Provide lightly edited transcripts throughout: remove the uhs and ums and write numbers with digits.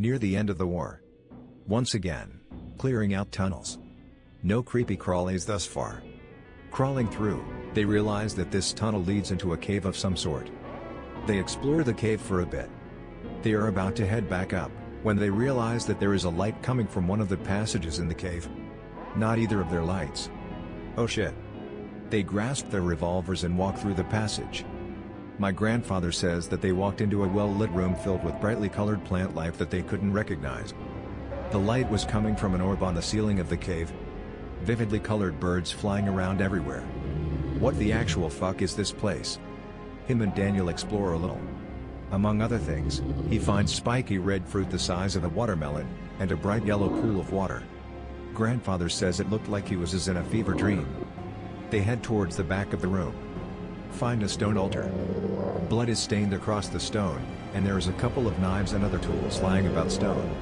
near the end of the war. Once again, clearing out tunnels. No creepy crawlies thus far. Crawling through, they realize that this tunnel leads into a cave of some sort. They explore the cave for a bit. They are about to head back up, when they realize that there is a light coming from one of the passages in the cave. Not either of their lights. Oh shit. They grasp their revolvers and walk through the passage. My grandfather says that they walked into a well-lit room filled with brightly colored plant life that they couldn't recognize. The light was coming from an orb on the ceiling of the cave. Vividly colored birds flying around everywhere. What the actual fuck is this place? Him and Daniel explore a little. Among other things, he finds spiky red fruit the size of a watermelon, and a bright yellow pool of water. Grandfather says it looked like he was in a fever dream. They head towards the back of the room. Find a stone altar. Blood is stained across the stone, and there is a couple of knives and other tools lying about stone.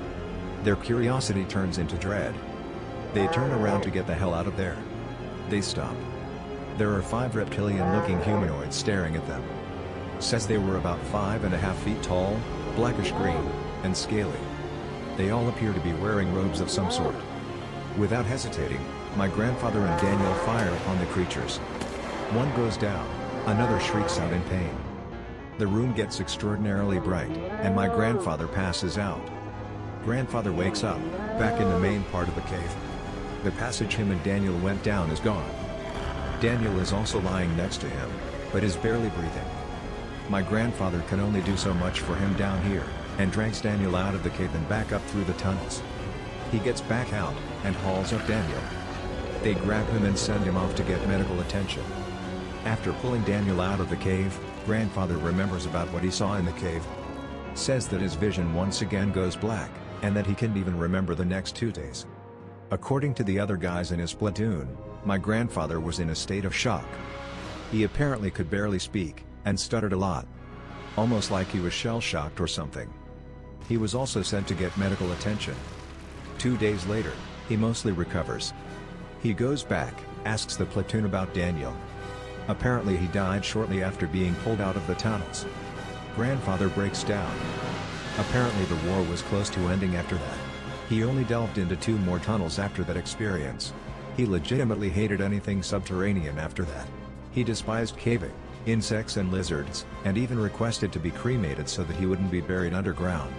Their curiosity turns into dread. They turn around to get the hell out of there. They stop. There are 5 reptilian-looking humanoids staring at them. Says they were about 5.5 feet tall, blackish green, and scaly. They all appear to be wearing robes of some sort. Without hesitating, my grandfather and Daniel fire upon the creatures. One goes down, another shrieks out in pain. The room gets extraordinarily bright, and my grandfather passes out. Grandfather wakes up, back in the main part of the cave. The passage him and Daniel went down is gone. Daniel is also lying next to him, but is barely breathing. My grandfather can only do so much for him down here, and drags Daniel out of the cave and back up through the tunnels. He gets back out, and hauls up Daniel. They grab him and send him off to get medical attention. After pulling Daniel out of the cave, grandfather remembers about what he saw in the cave. Says that his vision once again goes black, and that he can't even remember the next 2 days. According to the other guys in his platoon, my grandfather was in a state of shock. He apparently could barely speak, and stuttered a lot. Almost like he was shell-shocked or something. He was also sent to get medical attention. 2 days later, he mostly recovers. He goes back, asks the platoon about Daniel. Apparently he died shortly after being pulled out of the tunnels. Grandfather breaks down. Apparently the war was close to ending after that. He only delved into 2 more tunnels after that experience. He legitimately hated anything subterranean after that. He despised caving, insects and lizards, and even requested to be cremated so that he wouldn't be buried underground.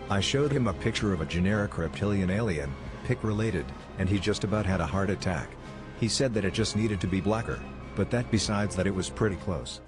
I showed him a picture of a generic reptilian alien, pic-related, and he just about had a heart attack. He said that it just needed to be blacker, but that besides that it was pretty close.